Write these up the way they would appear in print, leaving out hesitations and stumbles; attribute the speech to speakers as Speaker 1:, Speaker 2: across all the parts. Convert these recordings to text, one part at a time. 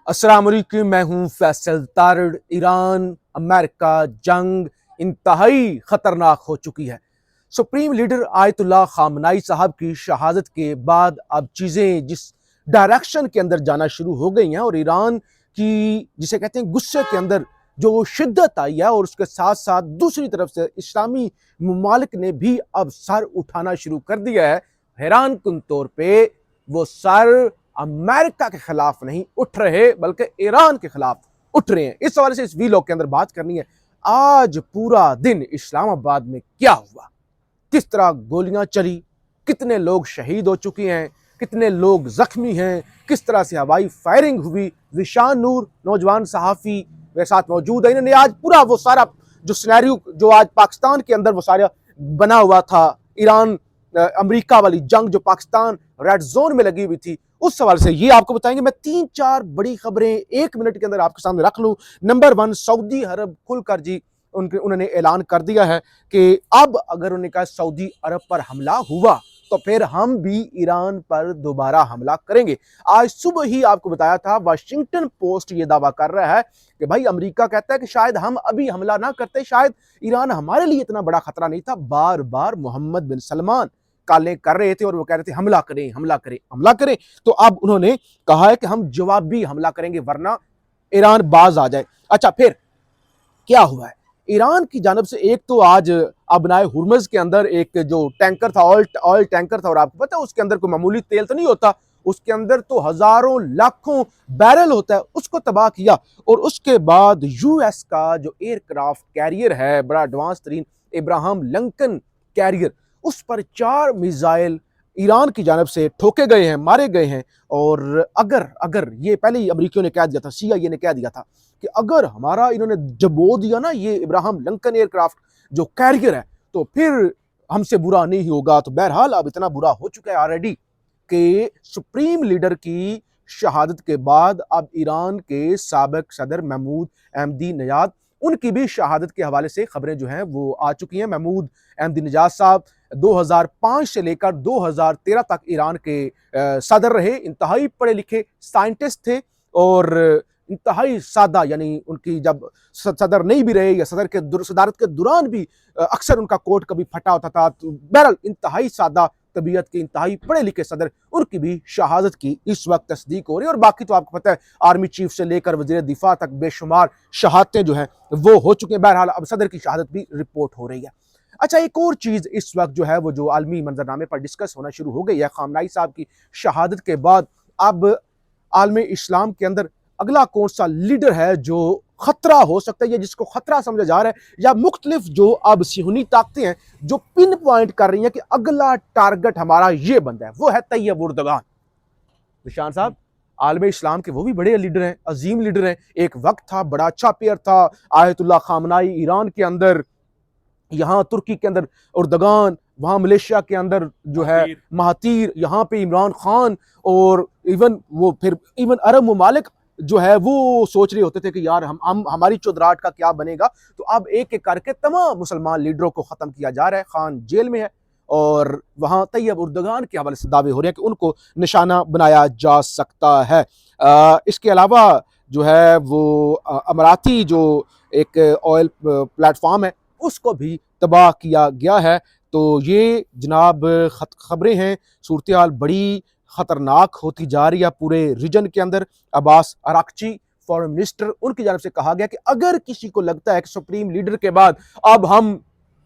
Speaker 1: अस्सलाम वालेकुम, मैं हूं फैसल तारड़। ईरान अमेरिका जंग इंतहाई खतरनाक हो चुकी है। सुप्रीम लीडर आयतुल्लाह खामनाई साहब की शहादत के बाद अब चीज़ें जिस डायरेक्शन के अंदर जाना शुरू हो गई हैं और ईरान की जिसे कहते हैं गुस्से के अंदर जो शिद्दत आई है, और उसके साथ साथ दूसरी तरफ से इस्लामी ममालिक ने भी अब सर उठाना शुरू कर दिया है। हैरान कुन तौर पे वो सर अमेरिका के खिलाफ नहीं उठ रहे बल्कि ईरान के खिलाफ उठ रहे हैं। इस हवाले से इस वीलॉग के अंदर बात करनी है। आज पूरा दिन इस्लामाबाद में क्या हुआ, किस तरह गोलियां चली, कितने लोग शहीद हो चुके हैं, कितने लोग जख्मी हैं, किस तरह से हवाई फायरिंग हुई। ज़ीशान नूर नौजवान सहाफ़ी मेरे साथ मौजूद है। इन्होंने आज पूरा वो सारा जो सिनेरियो जो आज पाकिस्तान के अंदर वो सारा बना हुआ था, ईरान अमेरिका वाली जंग जो पाकिस्तान रेड जोन में लगी हुई थी, उस सवाल से ये आपको बताएंगे। मैं 3-4 बड़ी खबरें 1 मिनट के अंदर आपके सामने रख लूं। नंबर 1, सऊदी अरब खुलकर जी उन्होंने ऐलान कर दिया है कि अब अगर उन्होंने कहा सऊदी अरब पर हमला हुआ तो फिर हम भी ईरान पर दोबारा हमला करेंगे। आज सुबह ही आपको बताया था, वाशिंगटन पोस्ट ये दावा कर रहा है कि भाई अमेरिका कहता है कि शायद हम अभी हमला ना करते, शायद ईरान हमारे लिए इतना बड़ा खतरा नहीं था। बार बार मोहम्मद बिन सलमान कालें कर रहे थे और वो कह रहे थे हमला करें हमला करें हमला करें। तो अब उन्होंने कहा है कि हम जवाबी हमला करेंगे वरना ईरान बाज आ जाए। अच्छा, फिर क्या हुआ है ईरान की जानब से? एक तो आज अबनाए हुर्मुज़ के अंदर एक जो टैंकर था, ऑयल टैंकर था, और आपको पता है उसके अंदर कोई मामूली तेल तो नहीं होता, उसके अंदर तो हजारों लाखों बैरल होता है, उसको तबाह किया। और उसके बाद यूएस का जो एयरक्राफ्ट कैरियर है, बड़ा एडवांस तरीन इब्राहिम लिंकन कैरियर, उस पर 4 मिसाइल ईरान की जानब से ठोके गए हैं, मारे गए हैं। और अगर अगर ये पहले ही अमरीकियों ने कह दिया था, CIA ने कह दिया था कि अगर हमारा इन्होंने जबो दिया ना ये इब्राहिम लिंकन एयरक्राफ्ट जो कैरियर है, तो फिर हमसे बुरा नहीं होगा। तो बहरहाल अब इतना बुरा हो चुका है ऑलरेडी कि सुप्रीम लीडर की शहादत के बाद अब ईरान के साबिक सदर महमूद अहमदी नजाद, उनकी भी शहादत के हवाले से खबरें जो हैं वो आ चुकी हैं। महमूद अहमदी नजाद साहब 2005 से लेकर 2013 तक ईरान के सदर रहे। इंतहाई पढ़े लिखे साइंटिस्ट थे और इंतहाई सादा, यानी उनकी जब सदर नहीं भी रहे या सदारत के दौरान भी अक्सर उनका कोट कभी फटा होता था। तो बहरहाल इंतहाई सादा तबीयत के इंतहाई पढ़े लिखे सदर, उनकी भी शहादत की इस वक्त तस्दीक हो रही है। और बाकी तो आपको पता है आर्मी चीफ से लेकर वजीर दिफा तक बेशुमार शहादतें जो हैं वो हो चुकी हैं। बहरहाल अब सदर की शहादत भी रिपोर्ट हो रही है। अच्छा, एक और चीज इस वक्त जो है वो जो आलमी मंजरनामे पर डिस्कस होना शुरू हो गई है खामनाई साहब की शहादत के बाद। अब आलमे इस्लाम के अंदर अगला कौन सा लीडर है जो खतरा हो सकता है या जिसको खतरा समझा जा रहा है, या मुख्तलिफ जो अब सिहूनी ताकतें हैं जो पिन पॉइंट कर रही हैं कि अगला टारगेट हमारा ये बंदा है, वो है तैयब उर्दगान। निशान साहब आलम इस्लाम के वो भी बड़े लीडर हैं, अजीम लीडर हैं। एक वक्त था, बड़ा अच्छा पेयर था आयतुल्लाह खामनाई ईरान के अंदर, यहाँ तुर्की के अंदर उर्दगान, वहाँ मलेशिया के अंदर जो है महातीर, यहाँ पे इमरान खान, और इवन अरब ममालिक जो है वो सोच रहे होते थे कि यार हम हमारी चौधराहट का क्या बनेगा। तो अब एक एक करके तमाम मुसलमान लीडरों को ख़त्म किया जा रहा है। खान जेल में है और वहाँ तैयब उर्दगान के हवाले से दावे हो रहे हैं कि उनको निशाना बनाया जा सकता है। इसके अलावा जो है वो अमराती जो एक ऑयल प्लेटफॉर्म है उसको भी तबाह किया गया है। तो ये जनाब खबरें हैं, सूरत हाल बड़ी खतरनाक होती जा रही है पूरे रीजन के अंदर। अब्बास अराक्ची फॉरेन मिनिस्टर, उनकी जानब से कहा गया कि अगर किसी को लगता है कि सुप्रीम लीडर के बाद अब हम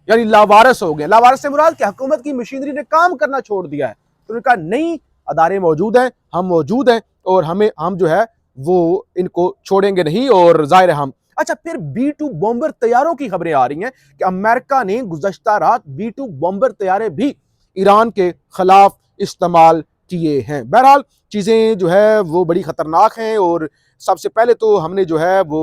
Speaker 1: यानी लावारिस हो गए, लावारिस से मुराद कि हुकूमत की मशीनरी ने काम करना छोड़ दिया है, तो उन्होंने कहा नहीं, अदारे मौजूद हैं, हम मौजूद हैं और हम जो है वो इनको छोड़ेंगे नहीं। और जाहिर है हम अच्छा, फिर B-2 बॉम्बर तैयारों की खबरें आ रही हैं कि अमेरिका ने गुज़श्ता रात B-2 बॉम्बर तैयारे भी ईरान के खिलाफ इस्तेमाल किए हैं। बहरहाल चीज़ें जो है वो बड़ी ख़तरनाक हैं। और सबसे पहले तो हमने जो है वो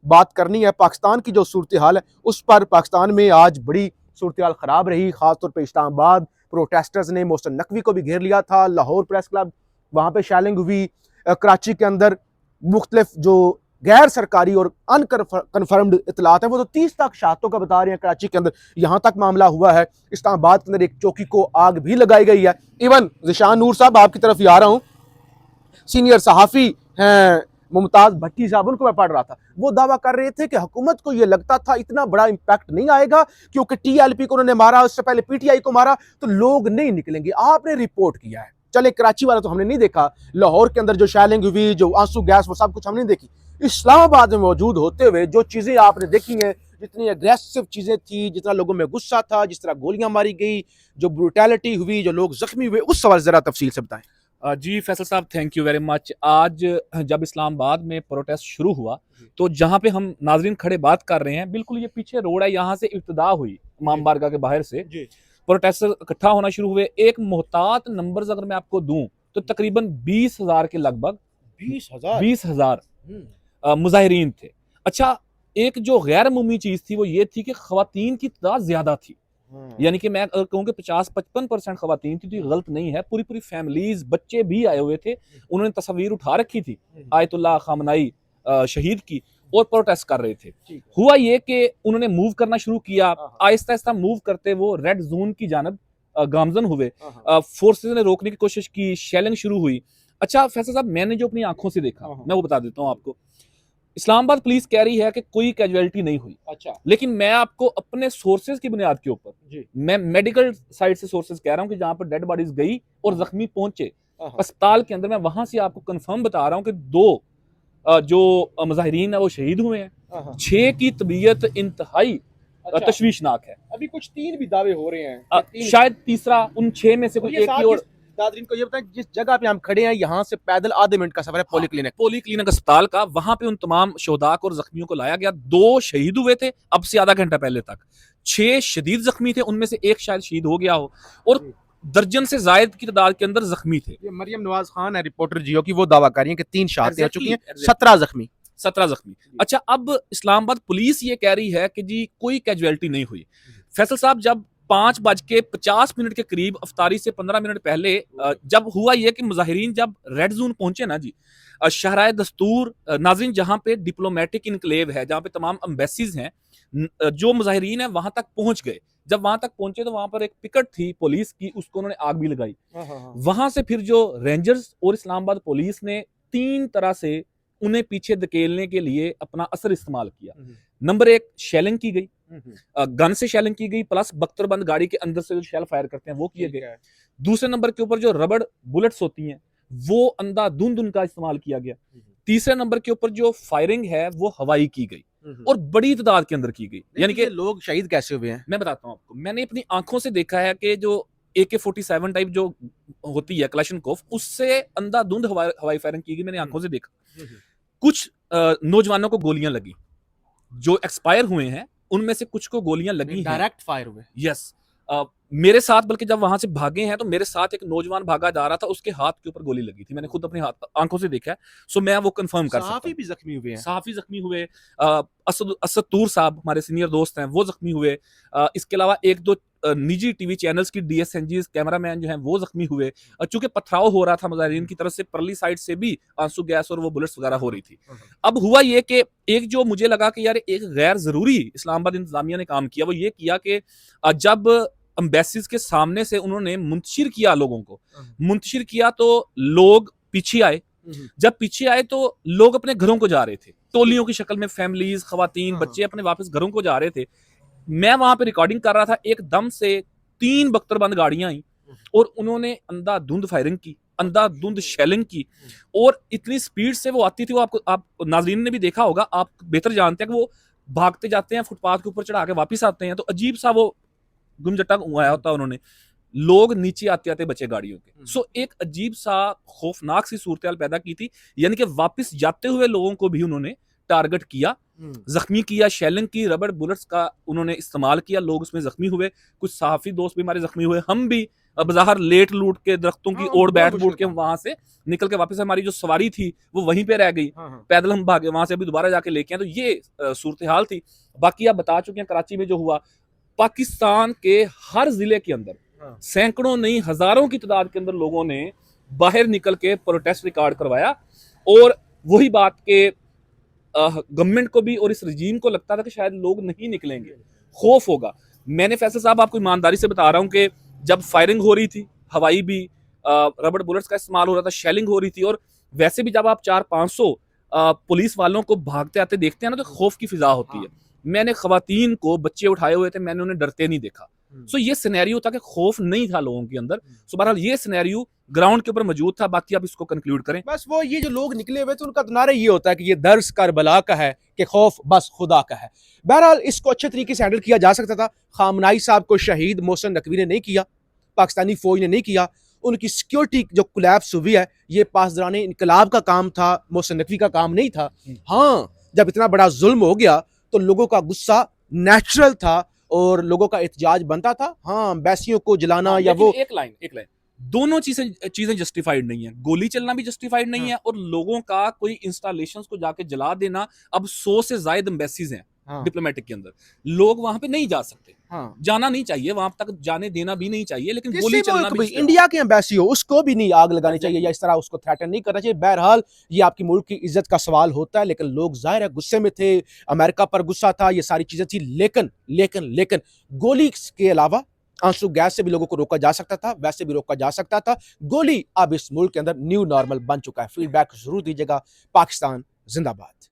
Speaker 1: बात करनी है पाकिस्तान की जो सूरत हाल है उस पर। पाकिस्तान में आज बड़ी सूरत हाल ख़राब रही, ख़ासतौर पर इस्लामाबाद प्रोटेस्टर्स ने मोहसिन नकवी को भी घेर लिया था। लाहौर प्रेस क्लब, वहाँ पर शैलिंग हुई। कराची के अंदर मुख्तलिफ जो गैर सरकारी और अनकन्फर्म्ड इतलात है वो तो 30 तक शहादतों का बता रहे हैं कराची के अंदर, यहाँ तक मामला हुआ है। इस्लामाबाद के अंदर एक चौकी को आग भी लगाई गई है। इवन ज़ीशान नूर साहब, आपकी तरफ ही आ रहा हूँ, सीनियर सहाफ़ी हैं मुमताज भट्टी साहब, उनको मैं पढ़ रहा था, वो दावा कर रहे थे कि हुकूमत को ये लगता था इतना बड़ा इंपैक्ट नहीं आएगा क्योंकि टीएलपी को उन्होंने मारा, उससे पहले पीटीआई को मारा, तो लोग नहीं निकलेंगे। आपने रिपोर्ट किया है, चले कराची वाला तो हमने नहीं देखा, लाहौर के अंदर जो शैलिंग हुई, जो आंसू गैस, वो सब कुछ हमने नहीं देखी। इस्लामाबाद में मौजूद होते हुए जो चीजें आपने देखी हैं, जितनी अग्रेसिव चीजें थी, जितना लोगों में गुस्सा था, जिस तरह गोलियां मारी गई, जो ब्रूटैलिटी हुई, जो लोग जख्मी हुए, उस सवाल जरा तफसील से बताएं।
Speaker 2: जी फैसल साहब, थैंक यू वेरी मच। आज जब इस्लामाबाद में प्रोटेस्ट शुरू हुआ तो जहां पे हम नाजरीन खड़े बात कर रहे हैं, बिल्कुल ये पीछे रोड है, यहाँ से इब्तिदा हुई इमाम बारगाह के बाहर से। प्रोटेस्टर इकट्ठा होना शुरू हुए। एक मोहतात नंबर्स अगर मैं आपको दूं तो तकरीबन 20,000 के लगभग 20,000 मुजाहिरीन थे। अच्छा, एक जो गैर मामूली चीज थी वो ये थी कि खवातीन की तादाद ज्यादा थी, यानी कि मैं अगर कहूँ कि 50-55% खवातीन थी तो ये गलत नहीं है। पूरी पूरी फैमिलीज, बच्चे भी आए हुए थे, उन्होंने तस्वीर उठा रखी थी आयतुल्लाह खामनाई शहीद की और प्रोटेस्ट कर रहे थे। हुआ ये कि उन्होंने मूव करना शुरू किया, आहिस्ता आहिस्ता मूव करते वो रेड जोन की जानब गामजन हुए। फोर्सेस ने रोकने की कोशिश की, शेलिंग शुरू हुई। अच्छा फैसल साहब, मैंने जो अपनी आंखों से देखा मैं वो बता देता हूँ आपको। इस्लामाबाद पुलिस कह रही है कि कोई कैजुअलिटी नहीं हुई। अच्छा, लेकिन मैं आपको अपने सोर्सेज की बुनियाद के ऊपर, मैं मेडिकल साइड से सोर्सेज कह रहा हूं कि जहां पर डेड बॉडीज गई और जख्मी पहुंचे अस्पताल के अंदर, मैं वहां से आपको कंफर्म बता रहा हूं कि 2 जो मुजाहिरीन है वो शहीद हुए हैं। 6 की तबीयत इंतहाई तशवीशनाक है।
Speaker 1: अभी कुछ 3 भी दावे हो रहे हैं,
Speaker 2: शायद तीसरा उन 6 में से कोई एक की। और
Speaker 1: नाज़रीन को ये बताएं, जिस जगह पे हम खड़े हैं यहाँ से पैदल आधे मिनट का सफर है
Speaker 2: पॉलीक्लिनिक अस्पताल का, वहां पे उन तमाम शोहदा और जख्मियों को लाया गया। 2 शहीद हुए थे अब से आधा घंटा पहले तक, 6 शदीद जख्मी थे, उनमें से एक शायद शहीद हो गया हो, और दर्जन से जायद की तादाद के अंदर जख्मी थे।
Speaker 1: ये मरियम नवाज खान है, रिपोर्टर जियो की, वो दावा कर रही है कि 3 शहादतें हो चुकी हैं, 17 जख्मी।
Speaker 2: अच्छा, अब इस्लामाबाद पुलिस ये कह रही है कि जी कोई कैजुअलिटी नहीं हुई। फैसल साहब, जब 5:50 के करीब अफ्तारी से 15 मिनट पहले जब हुआ ये कि मुजाहिरीन जब रेड जोन पहुंचे ना जी, शहराए दस्तूर, नाज़रीन जहां पे डिप्लोमेटिक इनक्लेव है, जहां पे तमाम एम्बेसीज हैं, जो मुजाहिरीन है वहां तक पहुंच गए। जब वहां तक पहुंचे तो वहां पर एक पिकेट थी पुलिस की, उसको उन्होंने आग भी लगाई। वहां से फिर जो रेंजर्स और इस्लामाबाद पुलिस ने 3 तरह से उन्हें पीछे धकेलने के लिए अपना असर इस्तेमाल किया। नंबर 1, शेलिंग की गई, गन से शेलिंग की गई, प्लस बख्तरबंद गाड़ी के अंदर से जो शेल फायर करते हैं वो किए गए। दूसरे नंबर के ऊपर जो रबड़ बुलेट्स होती हैं वो अंधाधुंध उनका इस्तेमाल किया गया। तीसरे नंबर के ऊपर जो फायरिंग है वो हवाई की गई और बड़ी तादाद के अंदर की गई। यानी कि
Speaker 1: लोग शहीद कैसे हुए हैं
Speaker 2: मैं बताता हूँ आपको। मैंने अपनी आंखों से देखा है कि जो AK-47 टाइप जो होती है क्लाशनकोफ, उससे अंधाधुंध हवाई फायरिंग की गई, मैंने आंखों से देखा। कुछ नौजवानों को गोलियां लगी, जो एक्सपायर हुए हैं उनमें से कुछ को गोलियां लगी,
Speaker 1: डायरेक्ट फायर हुए।
Speaker 2: यस, मेरे साथ, बल्कि जब वहां से भागे हैं तो मेरे साथ एक नौजवान भागा जा रहा था, उसके हाथ के ऊपर गोली लगी थी, मैंने खुद अपनी आंखों से देखा है। सो मैं वो कंफर्म कर सकता हूं।
Speaker 1: भी जख्मी हुए हैं,
Speaker 2: साफी जख्मी हुए। असद तूर साहब हमारे सीनियर दोस्त हैं, वो जख्मी हुए। इसके अलावा 1-2 निजी टीवी चैनल्स की DSNGs कैमरामैन जो हैं वो जख्मी हुए। चूंकि पथराव हो रहा था मुजाहिरीन की तरफ से, परली साइड से भी आंसू गैस और वो बुलेट्स वगैरह हो रही थी। अब हुआ ये कि एक जो मुझे लगा कि यार एक गैर जरूरी इस्लामाबाद इंतजामिया ने काम किया, वो ये किया कि जब एम्बेसीज के सामने से उन्होंने मुंतशिर किया, लोगों को मुंतशिर किया, तो लोग पीछे आए। जब पीछे आए तो लोग अपने घरों को जा रहे थे, टोलियों की शक्ल में, फैमिलीज, खवातीन, बच्चे अपने वापस घरों को जा रहे थे। मैं वहां पे रिकॉर्डिंग कर रहा था, एकदम से 3 बख्तरबंद गाड़ियां आई और उन्होंने अंधाधुंध फायरिंग की, अंधाधुंध शेलिंग की, और इतनी स्पीड से वो आती थी। वो आप नाज़रीन ने भी देखा होगा, आप बेहतर जानते हैं कि वो भागते जाते हैं, फुटपाथ के ऊपर चढ़ा के वापिस आते हैं, तो अजीब सा वो गुमजट्टा घुमाया होता है उन्होंने। लोग नीचे आते आते बचे गाड़ियों के। सो एक अजीब सा खौफनाक सी सूरत पैदा की थी, यानी कि वापस जाते हुए लोगों को भी उन्होंने टारगेट किया, जख्मी किया, शेलिंग की, रबड़ बुलेट्स का उन्होंने इस्तेमाल किया, लोग उसमें जख्मी हुए। कुछ सहाफी दोस्त भी हमारे जख्मी हुए। हम भी बाहर लेट लूट के दरख्तों की ओर बैठ बूट के वहां से निकल के वापस, हमारी जो सवारी थी वो वहीं पे रह गई, पैदल हम भागे वहां से, अभी दोबारा जाके लेके आए। तो ये सूरत हाल थी। बाकी आप बता चुके हैं कराची में जो हुआ, पाकिस्तान के हर जिले के अंदर सैकड़ों नहीं हजारों की तादाद के अंदर लोगों ने बाहर निकल के प्रोटेस्ट रिकॉर्ड करवाया। और वही बात के गवर्नमेंट को भी और इस रजीम को लगता था कि शायद लोग नहीं निकलेंगे, खौफ होगा। मैंने फैसल साहब आपको ईमानदारी से बता रहा हूं कि जब फायरिंग हो रही थी, हवाई भी, रबड़ बुलेट्स का इस्तेमाल हो रहा था, शेलिंग हो रही थी, और वैसे भी जब आप 400-500 पुलिस वालों को भागते आते देखते हैं ना, तो खौफ की फिजा होती है। मैंने खवातीन को बच्चे उठाए हुए थे, मैंने उन्हें डरते नहीं देखा। सो ये सिनेरियो था कि खौफ नहीं था लोगों के अंदर। सो बहरहाल ये सिनेरियो ग्राउंड के ऊपर मौजूद था। बाकी आप इसको कंक्लूड करें।
Speaker 1: बस वो ये जो लोग निकले हुए थे उनका तो नारा ये होता है कि ये दर्स करबला का है कि खौफ बस खुदा का है। बहरहाल इसको अच्छे तरीके से हैंडल किया जा सकता था। खामनाई साहब को शहीद मोहसिन नकवी ने नहीं किया, पाकिस्तानी फौज ने नहीं किया। उनकी सिक्योरिटी जो कोलैप्स हुई है ये पासदौरान इनकलाब का काम था, मोहसिन नकवी का काम नहीं था। हाँ, जब इतना बड़ा जुल्म हो गया तो लोगों का गुस्सा नेचुरल था और लोगों का एहतजाज बनता था। हाँ, बैसियों को जलाना या वो
Speaker 2: एक लाइन दोनों चीजें जस्टिफाइड नहीं है। गोली चलना भी जस्टिफाइड नहीं है, और लोगों का कोई इंस्टॉलेशंस को जाके जला देना। अब 100 से ज्यादा एम्बेसीज हैं डिप्लोमेटिक के अंदर, लोग वहां पे नहीं जा सकते। जाना नहीं चाहिए, वहां तक जाने देना भी नहीं चाहिए, लेकिन गोली चलना भी
Speaker 1: इंडिया के एम्बेसी हो उसको भी नहीं आग लगानी चाहिए या इस तरह उसको थ्रेटन नहीं करना चाहिए। बहरहाल ये आपकी मुल्क की इज्जत का सवाल होता है, लेकिन लोग जाहिर है गुस्से में थे, अमेरिका पर गुस्सा था, ये सारी चीजें थी। लेकिन लेकिन लेकिन गोली के अलावा आंसू गैस से भी लोगों को रोका जा सकता था, वैसे भी रोका जा सकता था। गोली अब इस मुल्क के अंदर न्यू नॉर्मल बन चुका है। फीडबैक जरूर दीजिएगा। पाकिस्तान जिंदाबाद।